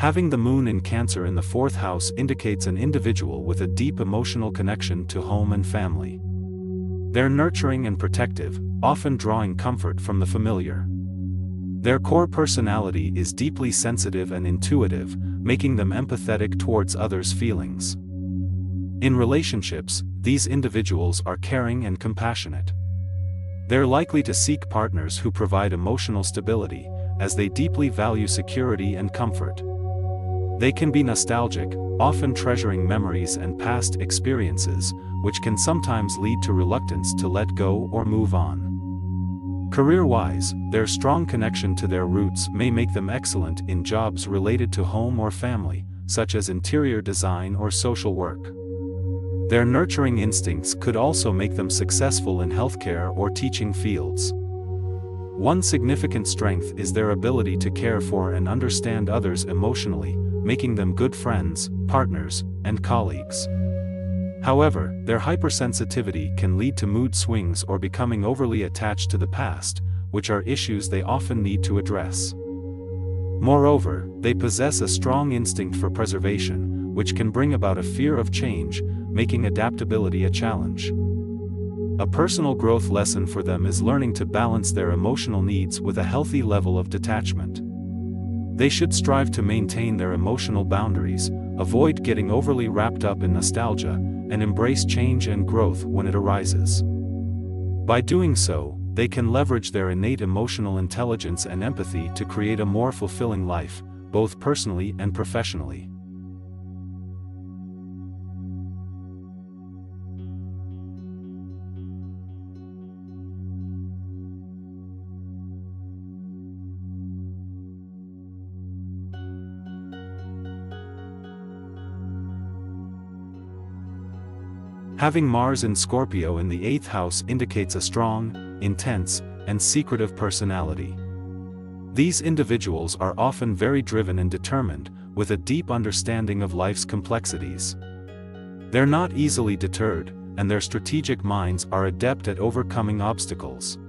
Having the moon in Cancer in the fourth house indicates an individual with a deep emotional connection to home and family. They're nurturing and protective, often drawing comfort from the familiar. Their core personality is deeply sensitive and intuitive, making them empathetic towards others' feelings. In relationships, these individuals are caring and compassionate. They're likely to seek partners who provide emotional stability, as they deeply value security and comfort. They can be nostalgic, often treasuring memories and past experiences, which can sometimes lead to reluctance to let go or move on. Career-wise, their strong connection to their roots may make them excellent in jobs related to home or family, such as interior design or social work. Their nurturing instincts could also make them successful in healthcare or teaching fields. One significant strength is their ability to care for and understand others emotionally, making them good friends, partners, and colleagues. However, their hypersensitivity can lead to mood swings or becoming overly attached to the past, which are issues they often need to address. Moreover, they possess a strong instinct for preservation, which can bring about a fear of change, making adaptability a challenge. A personal growth lesson for them is learning to balance their emotional needs with a healthy level of detachment. They should strive to maintain their emotional boundaries, avoid getting overly wrapped up in nostalgia, and embrace change and growth when it arises. By doing so, they can leverage their innate emotional intelligence and empathy to create a more fulfilling life, both personally and professionally. Having Mars in Scorpio in the 8th house indicates a strong, intense, and secretive personality. These individuals are often very driven and determined, with a deep understanding of life's complexities. They're not easily deterred, and their strategic minds are adept at overcoming obstacles.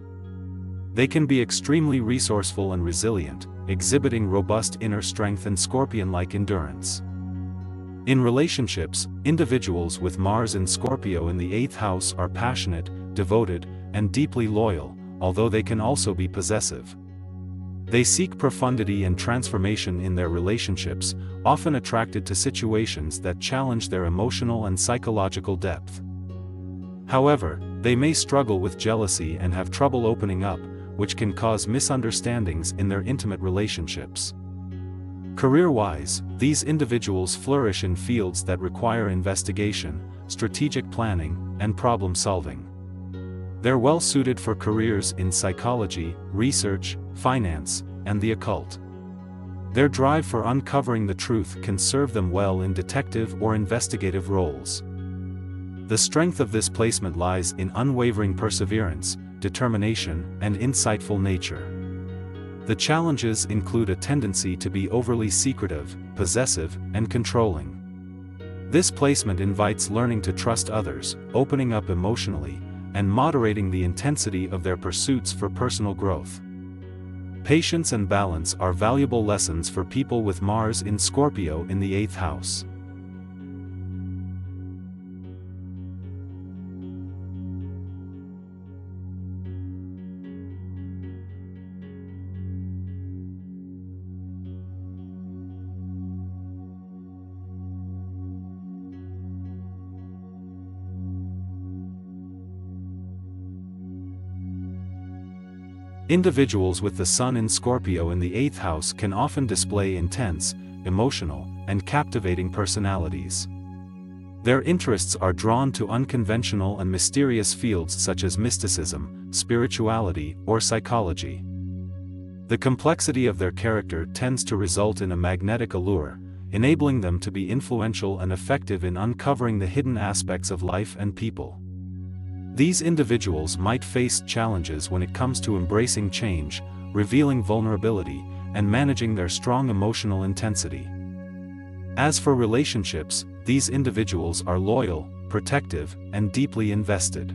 They can be extremely resourceful and resilient, exhibiting robust inner strength and scorpion-like endurance. In relationships, individuals with Mars in Scorpio in the 8th house are passionate, devoted, and deeply loyal, although they can also be possessive. They seek profundity and transformation in their relationships, often attracted to situations that challenge their emotional and psychological depth. However, they may struggle with jealousy and have trouble opening up, which can cause misunderstandings in their intimate relationships. Career-wise, these individuals flourish in fields that require investigation, strategic planning, and problem-solving. They're well suited for careers in psychology, research, finance, and the occult. Their drive for uncovering the truth can serve them well in detective or investigative roles. The strength of this placement lies in unwavering perseverance, determination, and insightful nature. The challenges include a tendency to be overly secretive, possessive, and controlling. This placement invites learning to trust others, opening up emotionally, and moderating the intensity of their pursuits for personal growth. Patience and balance are valuable lessons for people with Mars in Scorpio in the 8th house. Individuals with the Sun in Scorpio in the 8th house can often display intense, emotional, and captivating personalities. Their interests are drawn to unconventional and mysterious fields such as mysticism, spirituality, or psychology. The complexity of their character tends to result in a magnetic allure, enabling them to be influential and effective in uncovering the hidden aspects of life and people. These individuals might face challenges when it comes to embracing change, revealing vulnerability, and managing their strong emotional intensity. As for relationships, these individuals are loyal, protective, and deeply invested.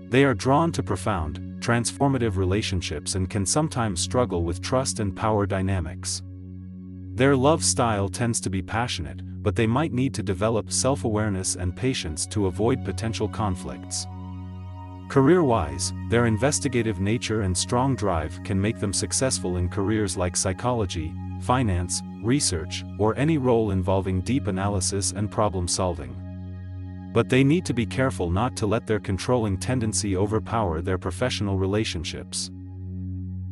They are drawn to profound, transformative relationships and can sometimes struggle with trust and power dynamics. Their love style tends to be passionate, but they might need to develop self-awareness and patience to avoid potential conflicts. Career-wise, their investigative nature and strong drive can make them successful in careers like psychology, finance, research, or any role involving deep analysis and problem-solving. But they need to be careful not to let their controlling tendency overpower their professional relationships.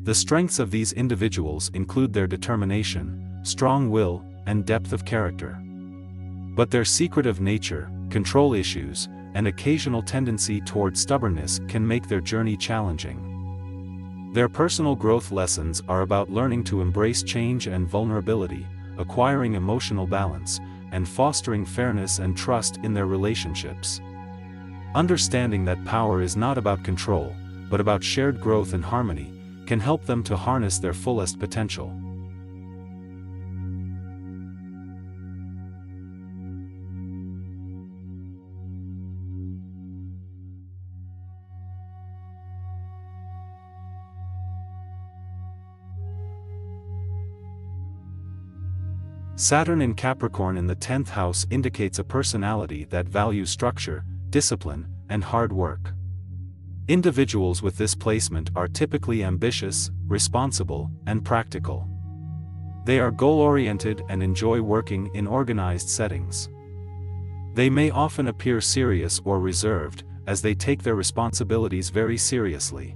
The strengths of these individuals include their determination, strong will, and depth of character. But their secretive nature, control issues, and occasional tendency toward stubbornness can make their journey challenging. Their personal growth lessons are about learning to embrace change and vulnerability, acquiring emotional balance, and fostering fairness and trust in their relationships. Understanding that power is not about control, but about shared growth and harmony, can help them to harness their fullest potential. Saturn in Capricorn in the 10th house indicates a personality that values structure, discipline, and hard work. Individuals with this placement are typically ambitious, responsible, and practical. They are goal-oriented and enjoy working in organized settings. They may often appear serious or reserved, as they take their responsibilities very seriously.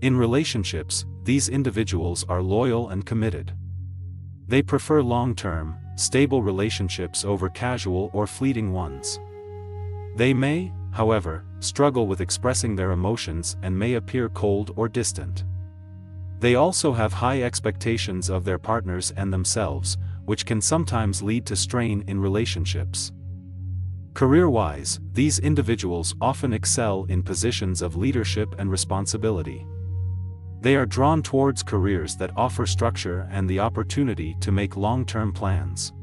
In relationships, these individuals are loyal and committed. They prefer long-term, stable relationships over casual or fleeting ones. They may, however, struggle with expressing their emotions and may appear cold or distant. They also have high expectations of their partners and themselves, which can sometimes lead to strain in relationships. Career-wise, these individuals often excel in positions of leadership and responsibility. They are drawn towards careers that offer structure and the opportunity to make long-term plans.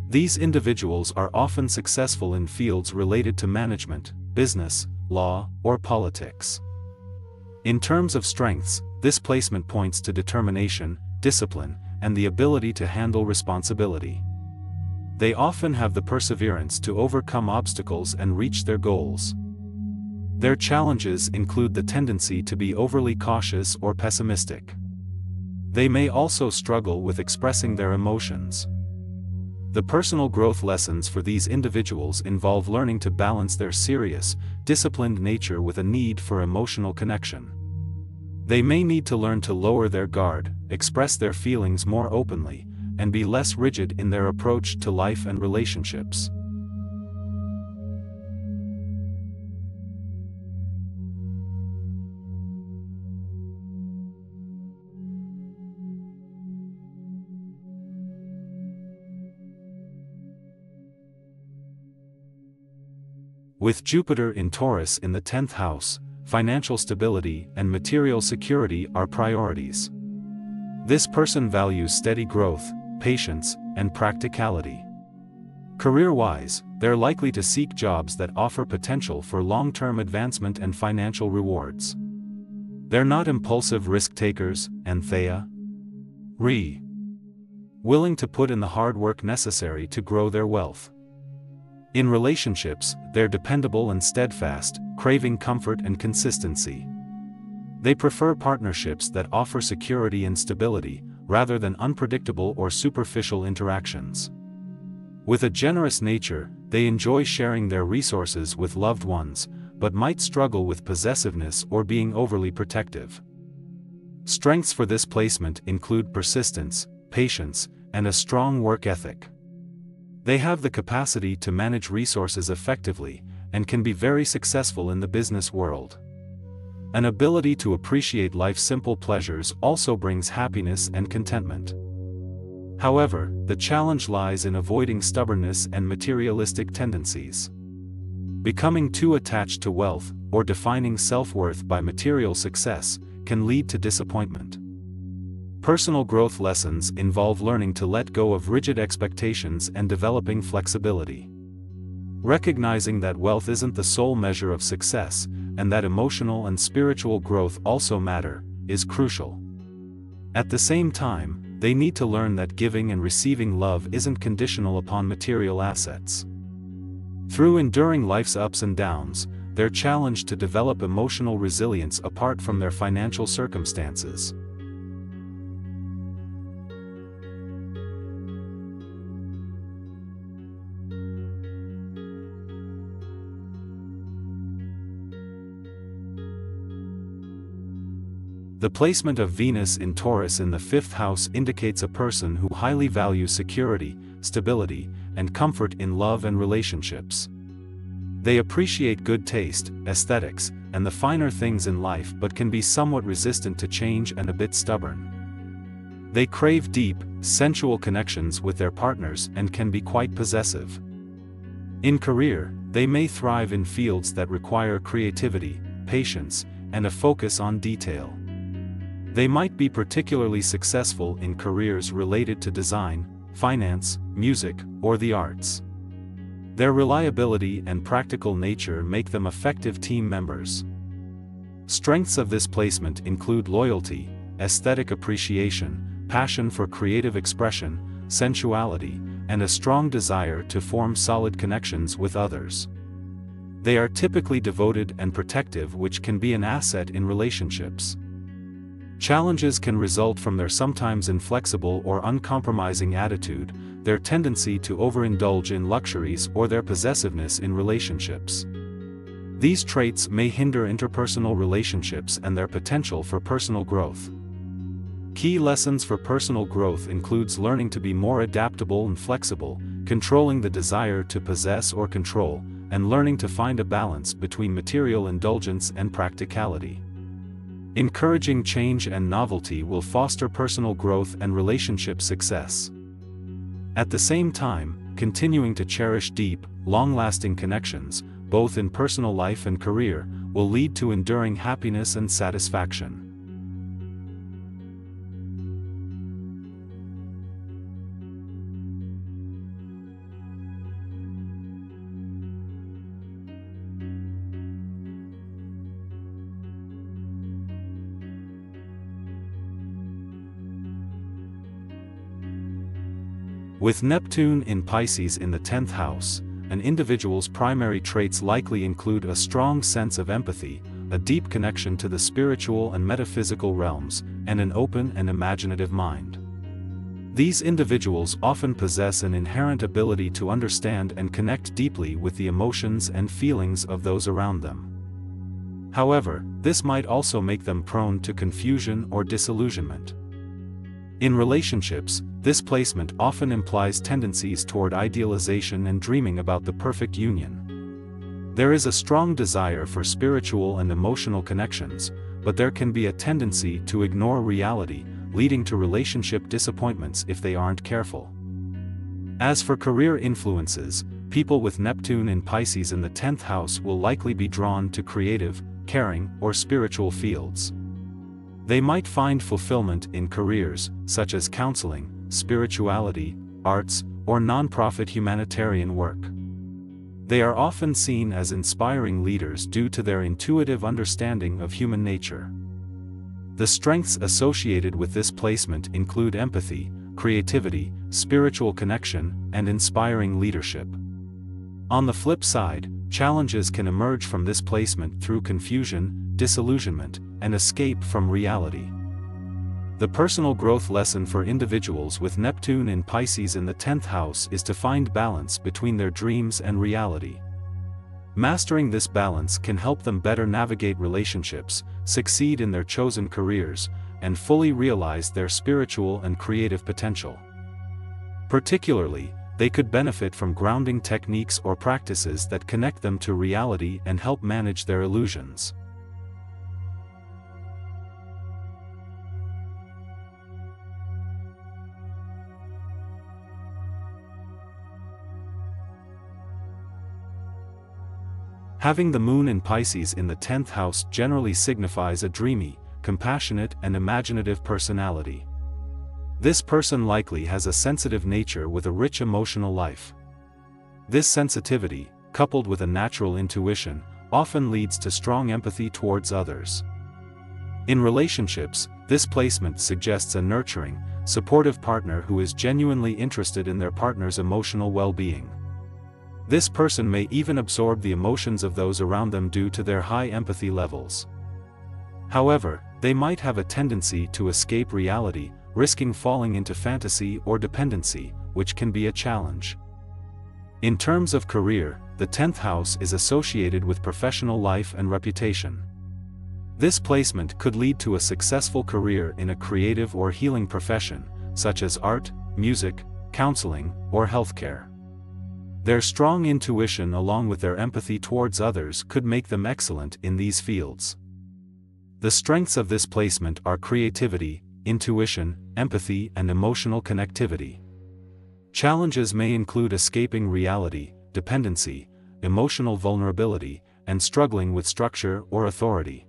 These individuals are often successful in fields related to management, business, law, or politics. In terms of strengths, this placement points to determination, discipline, and the ability to handle responsibility. They often have the perseverance to overcome obstacles and reach their goals. Their challenges include the tendency to be overly cautious or pessimistic. They may also struggle with expressing their emotions. The personal growth lessons for these individuals involve learning to balance their serious, disciplined nature with a need for emotional connection. They may need to learn to lower their guard, express their feelings more openly, and be less rigid in their approach to life and relationships. With Jupiter in Taurus in the 10th house, financial stability and material security are priorities. This person values steady growth, patience, and practicality. Career-wise, they're likely to seek jobs that offer potential for long-term advancement and financial rewards. They're not impulsive risk-takers, and willing to put in the hard work necessary to grow their wealth. In relationships, they're dependable and steadfast, craving comfort and consistency. They prefer partnerships that offer security and stability, rather than unpredictable or superficial interactions. With a generous nature, they enjoy sharing their resources with loved ones, but might struggle with possessiveness or being overly protective. Strengths for this placement include persistence, patience, and a strong work ethic. They have the capacity to manage resources effectively, and can be very successful in the business world. An ability to appreciate life's simple pleasures also brings happiness and contentment. However, the challenge lies in avoiding stubbornness and materialistic tendencies. Becoming too attached to wealth, or defining self-worth by material success, can lead to disappointment. Personal growth lessons involve learning to let go of rigid expectations and developing flexibility. Recognizing that wealth isn't the sole measure of success, and that emotional and spiritual growth also matter, is crucial. At the same time, they need to learn that giving and receiving love isn't conditional upon material assets. Through enduring life's ups and downs, they're challenged to develop emotional resilience apart from their financial circumstances. The placement of Venus in Taurus in the 5th house indicates a person who highly values security, stability, and comfort in love and relationships. They appreciate good taste, aesthetics, and the finer things in life but can be somewhat resistant to change and a bit stubborn. They crave deep, sensual connections with their partners and can be quite possessive. In career, they may thrive in fields that require creativity, patience, and a focus on detail. They might be particularly successful in careers related to design, finance, music, or the arts. Their reliability and practical nature make them effective team members. Strengths of this placement include loyalty, aesthetic appreciation, passion for creative expression, sensuality, and a strong desire to form solid connections with others. They are typically devoted and protective, which can be an asset in relationships. Challenges can result from their sometimes inflexible or uncompromising attitude, their tendency to overindulge in luxuries, or their possessiveness in relationships. These traits may hinder interpersonal relationships and their potential for personal growth. Key lessons for personal growth includes learning to be more adaptable and flexible, controlling the desire to possess or control, and learning to find a balance between material indulgence and practicality. Encouraging change and novelty will foster personal growth and relationship success. At the same time, continuing to cherish deep, long-lasting connections, both in personal life and career, will lead to enduring happiness and satisfaction. With Neptune in Pisces in the 10th house, an individual's primary traits likely include a strong sense of empathy, a deep connection to the spiritual and metaphysical realms, and an open and imaginative mind. These individuals often possess an inherent ability to understand and connect deeply with the emotions and feelings of those around them. However, this might also make them prone to confusion or disillusionment. In relationships, this placement often implies tendencies toward idealization and dreaming about the perfect union. There is a strong desire for spiritual and emotional connections, but there can be a tendency to ignore reality, leading to relationship disappointments if they aren't careful. As for career influences, people with Neptune in Pisces in the 10th house will likely be drawn to creative, caring, or spiritual fields. They might find fulfillment in careers such as counseling, spirituality, arts, or nonprofit humanitarian work. They are often seen as inspiring leaders due to their intuitive understanding of human nature. The strengths associated with this placement include empathy, creativity, spiritual connection, and inspiring leadership. On the flip side, challenges can emerge from this placement through confusion, disillusionment, and escape from reality. The personal growth lesson for individuals with Neptune in Pisces in the 10th house is to find balance between their dreams and reality. Mastering this balance can help them better navigate relationships, succeed in their chosen careers, and fully realize their spiritual and creative potential. Particularly, they could benefit from grounding techniques or practices that connect them to reality and help manage their illusions. Having the moon in Pisces in the 10th house generally signifies a dreamy, compassionate, and imaginative personality. This person likely has a sensitive nature with a rich emotional life. This sensitivity, coupled with a natural intuition, often leads to strong empathy towards others. In relationships, this placement suggests a nurturing, supportive partner who is genuinely interested in their partner's emotional well-being. This person may even absorb the emotions of those around them due to their high empathy levels. However, they might have a tendency to escape reality, risking falling into fantasy or dependency, which can be a challenge. In terms of career, the 10th house is associated with professional life and reputation. This placement could lead to a successful career in a creative or healing profession, such as art, music, counseling, or healthcare. Their strong intuition along with their empathy towards others could make them excellent in these fields. The strengths of this placement are creativity, intuition, empathy, and emotional connectivity. Challenges may include escaping reality, dependency, emotional vulnerability, and struggling with structure or authority.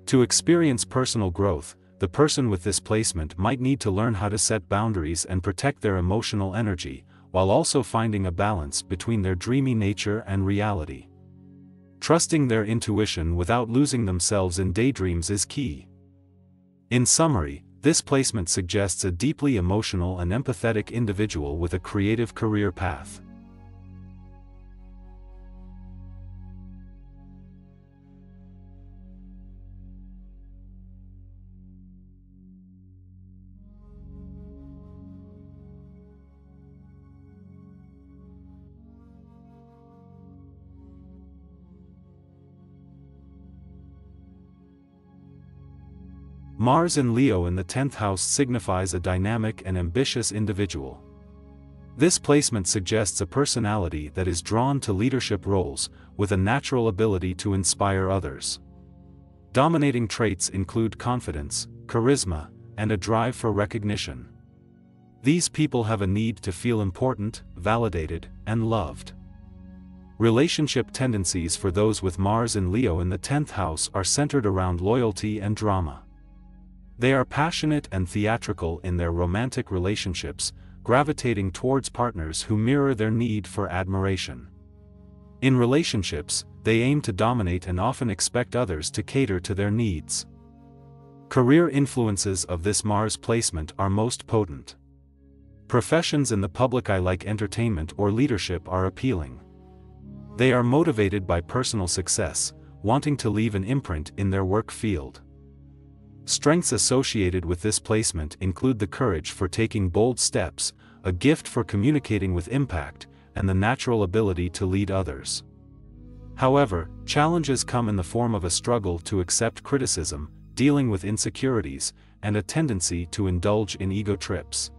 To experience personal growth, the person with this placement might need to learn how to set boundaries and protect their emotional energy, while also finding a balance between their dreamy nature and reality. Trusting their intuition without losing themselves in daydreams is key. In summary, this placement suggests a deeply emotional and empathetic individual with a creative career path. Mars in Leo in the 10th house signifies a dynamic and ambitious individual. This placement suggests a personality that is drawn to leadership roles, with a natural ability to inspire others. Dominating traits include confidence, charisma, and a drive for recognition. These people have a need to feel important, validated, and loved. Relationship tendencies for those with Mars in Leo in the 10th house are centered around loyalty and drama. They are passionate and theatrical in their romantic relationships, gravitating towards partners who mirror their need for admiration. In relationships, they aim to dominate and often expect others to cater to their needs. Career influences of this Mars placement are most potent. Professions in the public eye like entertainment or leadership are appealing. They are motivated by personal success, wanting to leave an imprint in their work field. Strengths associated with this placement include the courage for taking bold steps, a gift for communicating with impact, and the natural ability to lead others. However, challenges come in the form of a struggle to accept criticism, dealing with insecurities, and a tendency to indulge in ego trips.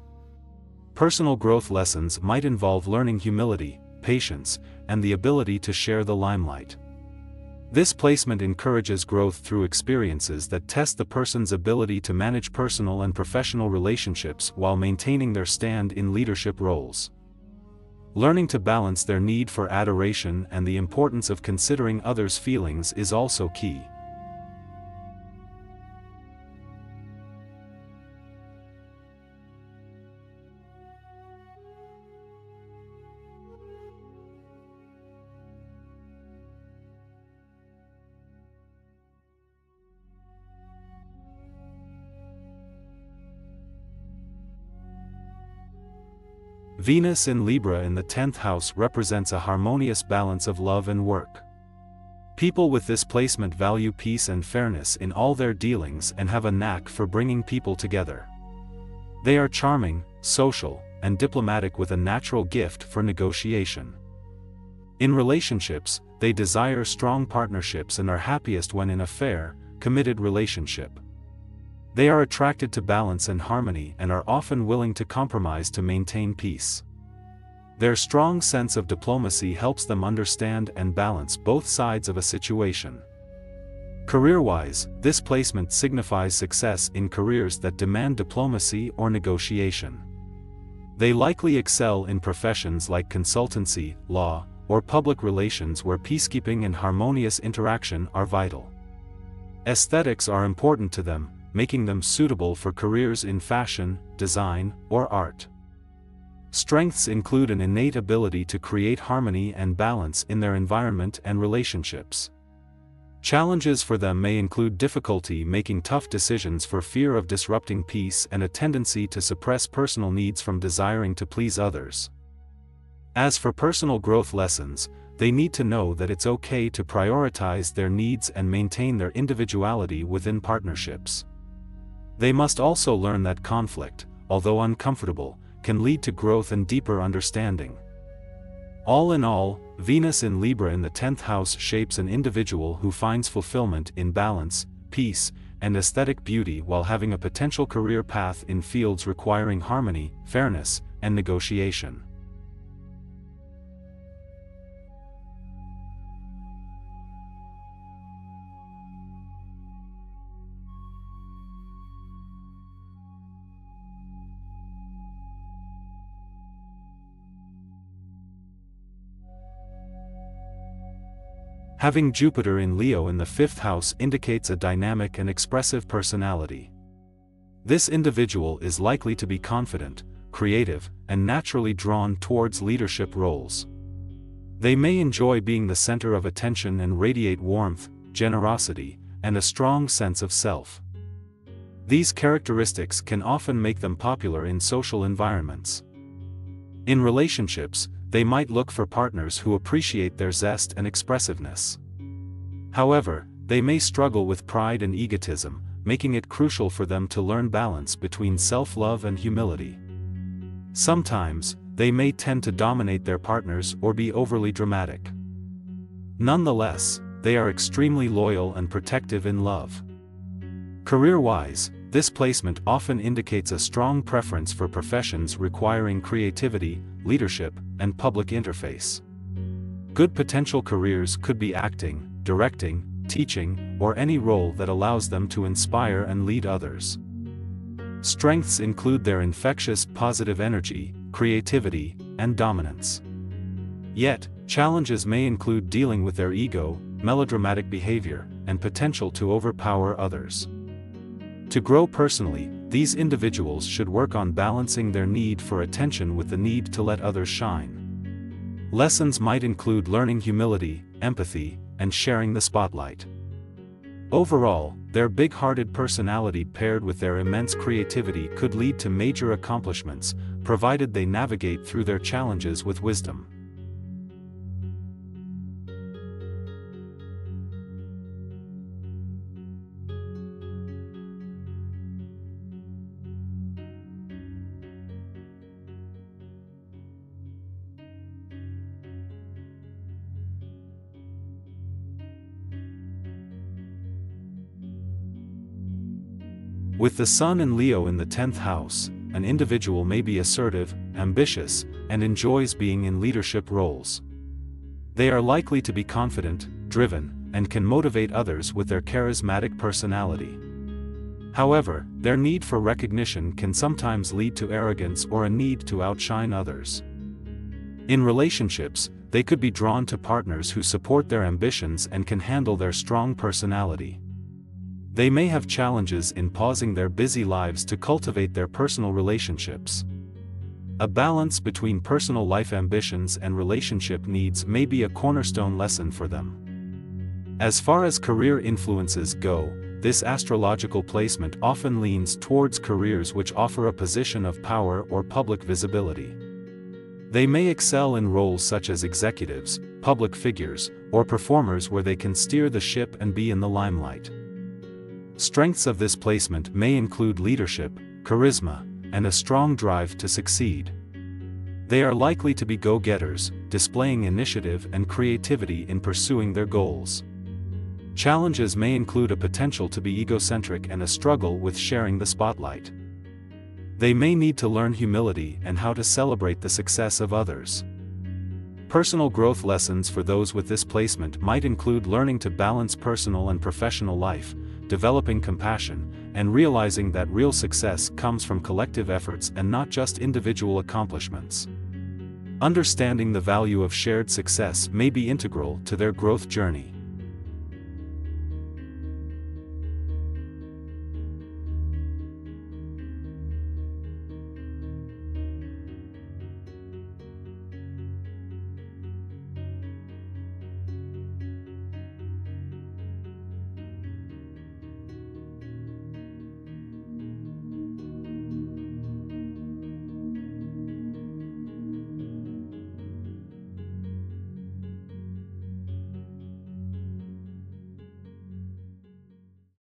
Personal growth lessons might involve learning humility, patience, and the ability to share the limelight. This placement encourages growth through experiences that test the person's ability to manage personal and professional relationships while maintaining their stand in leadership roles. Learning to balance their need for adoration and the importance of considering others' feelings is also key. Venus in Libra in the 10th house represents a harmonious balance of love and work. People with this placement value peace and fairness in all their dealings and have a knack for bringing people together. They are charming, social, and diplomatic with a natural gift for negotiation. In relationships, they desire strong partnerships and are happiest when in a fair, committed relationship. They are attracted to balance and harmony and are often willing to compromise to maintain peace. Their strong sense of diplomacy helps them understand and balance both sides of a situation. Career-wise, this placement signifies success in careers that demand diplomacy or negotiation. They likely excel in professions like consultancy, law, or public relations where peacekeeping and harmonious interaction are vital. Aesthetics are important to them, making them suitable for careers in fashion, design, or art. Strengths include an innate ability to create harmony and balance in their environment and relationships. Challenges for them may include difficulty making tough decisions for fear of disrupting peace and a tendency to suppress personal needs from desiring to please others. As for personal growth lessons, they need to know that it's okay to prioritize their needs and maintain their individuality within partnerships. They must also learn that conflict, although uncomfortable, can lead to growth and deeper understanding. All in all, Venus in Libra in the 10th house shapes an individual who finds fulfillment in balance, peace, and aesthetic beauty while having a potential career path in fields requiring harmony, fairness, and negotiation. Having Jupiter in Leo in the 5th house indicates a dynamic and expressive personality. This individual is likely to be confident, creative, and naturally drawn towards leadership roles. They may enjoy being the center of attention and radiate warmth, generosity, and a strong sense of self. These characteristics can often make them popular in social environments. In relationships, they might look for partners who appreciate their zest and expressiveness. However, they may struggle with pride and egotism, making it crucial for them to learn balance between self-love and humility. Sometimes, they may tend to dominate their partners or be overly dramatic. Nonetheless, they are extremely loyal and protective in love. Career-wise, this placement often indicates a strong preference for professions requiring creativity, leadership, and public interface. Good potential careers could be acting, directing, teaching, or any role that allows them to inspire and lead others. Strengths include their infectious positive energy, creativity, and dominance. Yet, challenges may include dealing with their ego, melodramatic behavior, and potential to overpower others. To grow personally, these individuals should work on balancing their need for attention with the need to let others shine. Lessons might include learning humility, empathy, and sharing the spotlight. Overall, their big-hearted personality paired with their immense creativity could lead to major accomplishments, provided they navigate through their challenges with wisdom. With the Sun and Leo in the 10th house, an individual may be assertive, ambitious, and enjoys being in leadership roles. They are likely to be confident, driven, and can motivate others with their charismatic personality. However, their need for recognition can sometimes lead to arrogance or a need to outshine others. In relationships, they could be drawn to partners who support their ambitions and can handle their strong personality. They may have challenges in pausing their busy lives to cultivate their personal relationships. A balance between personal life ambitions and relationship needs may be a cornerstone lesson for them. As far as career influences go, this astrological placement often leans towards careers which offer a position of power or public visibility. They may excel in roles such as executives, public figures, or performers where they can steer the ship and be in the limelight. Strengths of this placement may include leadership, charisma, and a strong drive to succeed. They are likely to be go-getters, displaying initiative and creativity in pursuing their goals. Challenges may include a potential to be egocentric and a struggle with sharing the spotlight. They may need to learn humility and how to celebrate the success of others. Personal growth lessons for those with this placement might include learning to balance personal and professional life, developing compassion, and realizing that real success comes from collective efforts and not just individual accomplishments. Understanding the value of shared success may be integral to their growth journey.